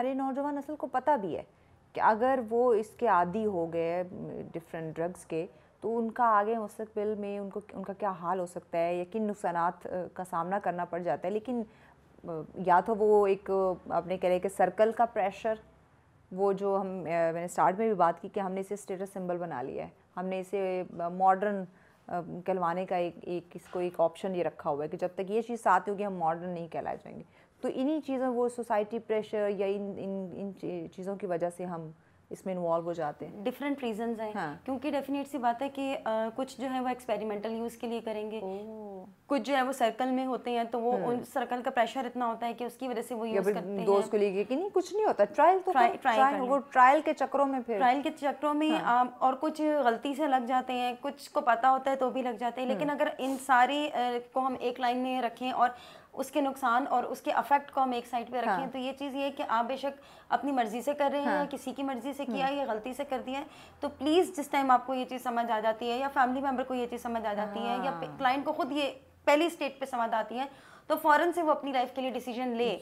ہماری نوجوان نسل کو پتہ بھی ہے کہ اگر وہ اس کے عادی ہو گئے ڈفرینٹ ڈرگس کے تو ان کا آگے مستقبل میں ان کا کیا حال ہو سکتا ہے، یا کن نقصانات کا سامنا کرنا پڑ جاتا ہے. لیکن یا تو وہ ایک آپ نے کہہ رہے کہ سرکل کا پریشر، وہ جو میں نے اسٹارٹ میں بھی بات کی کہ ہم نے اسے اسٹیٹس سمبل بنا لیا ہے، ہم نے اسے ماڈرن کہلوانے کا ایک اس کو ایک آپشن یہ رکھا ہوا ہے کہ جب تک یہ چیز ساتھ ہوگی ہم ماڈرن نہیں کہلائے جائیں گے. تو انہی چیزوں، وہ سوسائٹی پریشر یا ان چیزوں کی وجہ سے ہم اس میں انوالو ہو جاتے ہیں. ڈفرینٹ ریزنز ہیں. کیونکہ ڈیفینیٹ سی بات ہے کہ کچھ جو ہے وہ ایکسپیریمنٹل یوز کے لیے کریں گے، کچھ جو ہے وہ سرکل میں ہوتے ہیں تو وہ ان سرکل کا پریشر اتنا ہوتا ہے کہ اس کی وجہ سے وہ یوز کرتے ہیں. دوست کو لے کے کہ نہیں کچھ نہیں ہوتا، وہ ٹرائل کے چکروں میں اور کچھ غلطی سے لگ جاتے ہیں، کچھ کو پتہ ہوتا ہے تو بھی لگ جاتے ہیں. لیکن اگر ان ساری کو ہم ایک لائن میں رکھیں اور اس کے نقصان اور اس کے افیکٹ کو ہم ایک سائڈ پہ رکھیں تو یہ چیز یہ ہے کہ آپ بے شک اپنی مرضی سے کر رہے ہیں یا کسی کی مرضی سے کیا یا غلطی سے کر دیا ہے، تو پلیز جس ٹائم آپ کو یہ چیز سمجھ آ جاتی ہے یا فیملی ممبر کو یہ چیز سمجھ آ جاتی ہے یا کلائنٹ کو خود یہ پہلی اسٹیج پہ سمجھ آتی ہے تو فوراً سے وہ اپنی لائف کے لیے ڈیسیجن لے.